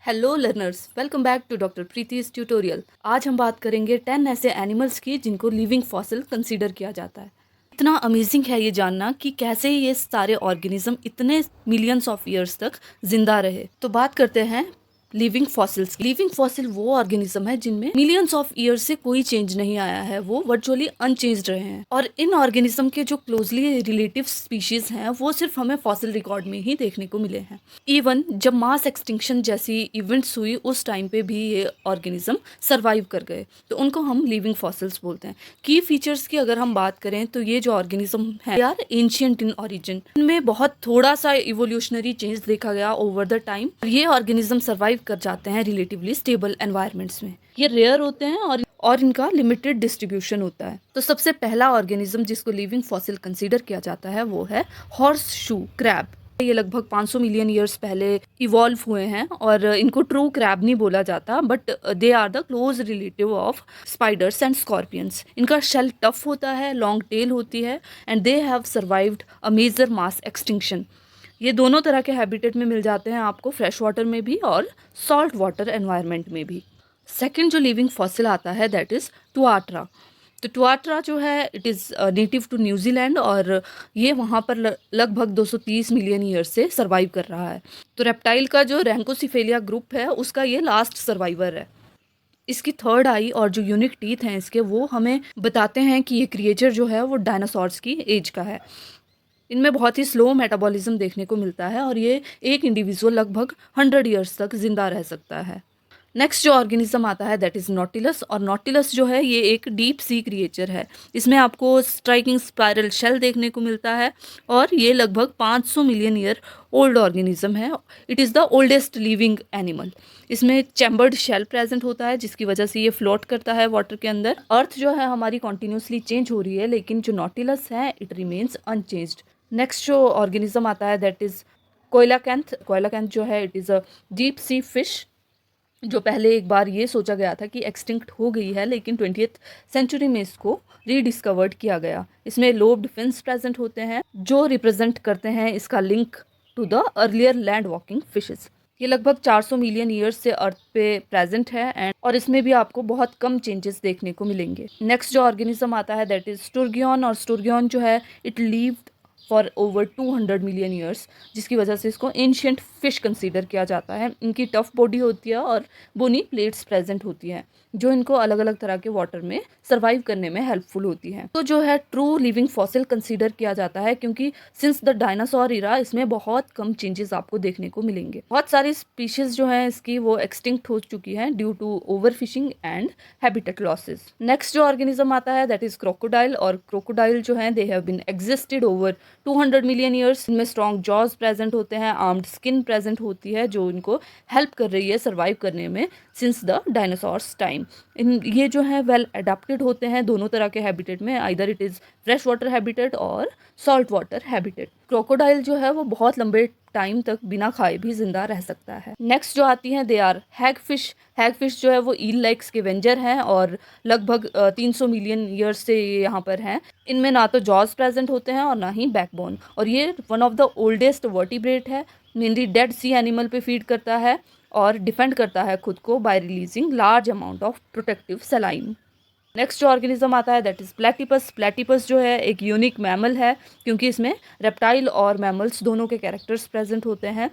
Hello learners, welcome back to doctor Preeti's tutorial. आज हम बात करेंगे 10 ऐसे एनिमल्स की जिनको लिविंग फॉसिल कंसीडर किया जाता है। इतना अमेजिंग है ये जानना कि कैसे ये सारे ऑर्गेनिज्म इतने मिलियंस ऑफ ईयर्स तक जिंदा रहे। तो बात करते हैं लिविंग फॉसिल्स। लिविंग फॉसिल वो ऑर्गेनिज्म है जिनमें मिलियंस ऑफ ईयर्स से कोई चेंज नहीं आया है, वो वर्चुअली अनचेंज्ड रहे हैं। और इन ऑर्गेनिज्म के जो क्लोजली रिलेटिव स्पीशीज हैं वो सिर्फ हमें फॉसिल रिकॉर्ड में ही देखने को मिले हैं। इवन जब मास एक्सटिंक्शन जैसी इवेंट्स हुई उस टाइम पे भी ये ऑर्गेनिज्म सर्वाइव कर गए, तो उनको हम लिविंग फॉसिल्स बोलते हैं। की फीचर्स की अगर हम बात करें तो ये जो ऑर्गेनिज्म है यार एंशियंट इन ओरिजिन, इनमें बहुत थोड़ा सा इवोल्यूशनरी चेंज देखा गया ओवर द टाइम। ये ऑर्गेनिज्म सर्वाइव कर जाते हैं रिलेटिवली स्टेबल एनवायरमेंट्स में। ये रेयर होते हैं और इनका लिमिटेड डिस्ट्रीब्यूशन होता है। तो सबसे पहला ऑर्गेनिज्म जिसको लिविंग फॉसिल कंसीडर किया जाता है वो है हॉर्स शू क्रैब। ये लगभग 500 मिलियन ईयर्स पहले इवॉल्व हुए हैं और इनको ट्रू क्रैब नहीं बोला जाता, but they are the close relative of spiders and scorpions. इनका शेल टफ होता है, लॉन्ग टेल होती है and they have survived a major mass extinction. ये दोनों तरह के हैबिटेट में मिल जाते हैं आपको, फ्रेश वाटर में भी और सॉल्ट वाटर एनवायरनमेंट में भी। सेकेंड जो लिविंग फॉसिल आता है दैट इज टुआट्रा। तो टुआट्रा जो है it is native to New Zealand और ये वहाँ पर लगभग 230 मिलियन ईयर से सर्वाइव कर रहा है। तो रेप्टाइल का जो रैंकोसिफेलिया ग्रुप है उसका ये लास्ट सर्वाइवर है। इसकी थर्ड आई और जो यूनिक टीथ हैं इसके वो हमें बताते हैं कि ये क्रिएचर जो है वो डायनासोर्स की एज का है। इनमें बहुत ही स्लो मेटाबॉलिज्म देखने को मिलता है और ये एक इंडिविजुअल लगभग 100 ईयर्स तक जिंदा रह सकता है। नेक्स्ट जो ऑर्गेनिज्म आता है दैट इज़ नॉटिलस। और नॉटिलस जो है ये एक डीप सी क्रिएचर है। इसमें आपको स्ट्राइकिंग स्पाइरल शेल देखने को मिलता है और ये लगभग 500 मिलियन ईयर ओल्ड ऑर्गेनिज्म है। It is the oldest living animal. इसमें चैम्बर्ड शेल प्रेजेंट होता है जिसकी वजह से ये फ्लोट करता है वाटर के अंदर। अर्थ जो है हमारी कॉन्टिन्यूसली चेंज हो रही है लेकिन जो नॉटिलस है इट रिमेन्स अनचेंज्ड। नेक्स्ट जो ऑर्गेनिज्म आता है दैट इज़ कोयलाकैंथ। कोयलाकैंथ जो है it is a deep sea fish जो पहले एक बार ये सोचा गया था कि एक्सटिंक्ट हो गई है, लेकिन 20th सेंचुरी में इसको रीडिस्कवर्ड किया गया। इसमें लोब्ड फिन्स प्रेजेंट होते हैं जो रिप्रेजेंट करते हैं इसका link to the earlier land walking fishes. ये लगभग 400 मिलियन ईयर्स से अर्थ पे प्रेजेंट है एंड और इसमें भी आपको बहुत कम चेंजेस देखने को मिलेंगे। नेक्स्ट जो ऑर्गेनिज्म आता है दैट इज स्टुर्गियन। और स्टुर्गियन जो है it lived for over 200 million years, जिसकी वजह से इसको एंशियंट फिश कंसीडर किया जाता है। इनकी टफ बॉडी होती है और बोनी प्लेट्स प्रेजेंट होती हैं जो इनको अलग अलग तरह के वाटर में सर्वाइव करने में हेल्पफुल होती हैं। तो जो है ट्रू लिविंग फॉसिल कंसीडर किया जाता है क्योंकि सिंस द डायनासोर इरा इसमें बहुत कम चेंजेस आपको देखने को मिलेंगे। बहुत सारी स्पीशीज जो है इसकी वो एक्सटिंक्ट हो चुकी हैं due to over fishing and habitat losses. Next जो ऑर्गेनिज्म आता है दैट इज क्रोकोडाइल। और क्रोकोडाइल जो है they have been existed over 200 million years. इनमें स्ट्रॉन्ग जॉज प्रेजेंट होते हैं, आर्म्ड स्किन प्रेजेंट होती है जो इनको हेल्प कर रही है सर्वाइव करने में सिंस द डायनासोर्स टाइम। ये जो है वेल अडेप्टेड होते हैं दोनों तरह के हैबिटेट में, either it is fresh water habitat और सॉल्ट वाटर हैबिटेट। क्रोकोडाइल जो है वो बहुत लंबे टाइम तक बिना खाए भी जिंदा रह सकता है। नेक्स्ट जो आती हैं दे आर हैगफिश। हैगफिश जो है वो ईल लाइक स्केवेंजर हैं और लगभग 300 मिलियन ईयर्स से ये यहाँ पर हैं। इनमें ना तो जॉज प्रेजेंट होते हैं और ना ही बैकबोन और ये one of the oldest vertebrate है। मेनली डेड सी एनिमल पे फीड करता है और डिफेंड करता है खुद को bye releasing large amount of protective saline. Next जो ऑर्गेनिज्म आता है दैट इज़ प्लेटिपस। प्लेटिपस जो है एक यूनिक मैमल है क्योंकि इसमें रेप्टाइल और मैमल्स दोनों के कैरेक्टर्स प्रेजेंट होते हैं।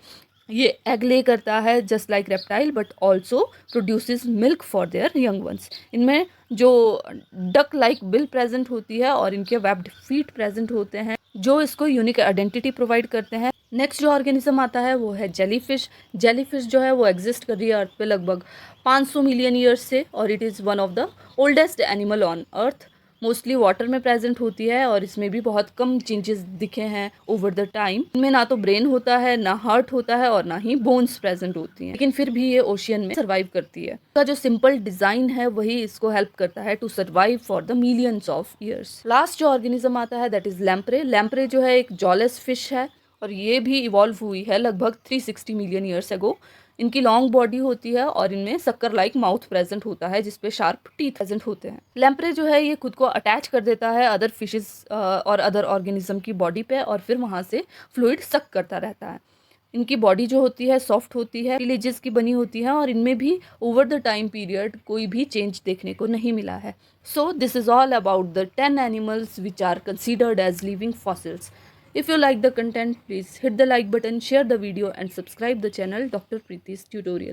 ये एग ले करता है just like reptile but also produces milk for their young ones. इनमें जो डक लाइक बिल प्रेजेंट होती है और इनके वेब्ड फीट प्रेजेंट होते हैं जो इसको यूनिक आइडेंटिटी प्रोवाइड करते हैं। नेक्स्ट जो ऑर्गेनिज्म आता है वो है जेलीफिश। जेलीफिश जो है वो एग्जिस्ट कर रही है अर्थ पे लगभग 500 मिलियन ईयर्स से और it is one of the oldest animal on earth. Mostly water में प्रेजेंट होती है और इसमें भी बहुत कम चेंजेस दिखे हैं ओवर द टाइम। इनमें ना तो ब्रेन होता है, ना हार्ट होता है और ना ही बोन्स प्रेजेंट होती हैं, लेकिन फिर भी ये ओशियन में सर्वाइव करती है। इसका जो सिंपल डिजाइन है वही इसको हेल्प करता है to survive for the millions of years. Last जो ऑर्गेनिज्म आता है दैट इज लैम्प्रे। लैम्प्रे जो है एक जॉलेस फिश है और ये भी इवॉल्व हुई है लगभग 360 मिलियन ईयर्स एगो। इनकी लॉन्ग बॉडी होती है और इनमें शक्कर लाइक माउथ प्रेजेंट होता है जिसपे शार्प टीथ प्रेजेंट होते हैं। लैम्प्रे जो है ये खुद को अटैच कर देता है अदर फिशेस और अदर ऑर्गेनिज्म की बॉडी पे और फिर वहाँ से फ्लूइड सक करता रहता है। इनकी बॉडी जो होती है सॉफ्ट होती है, विलेजेस की बनी होती है और इनमें भी ओवर द टाइम पीरियड कोई भी चेंज देखने को नहीं मिला है. So this is all about the 10 animals which are considered as living fossils. If you like the content, please hit the like button, share the video and subscribe the channel Dr. Preeti's Tutorial.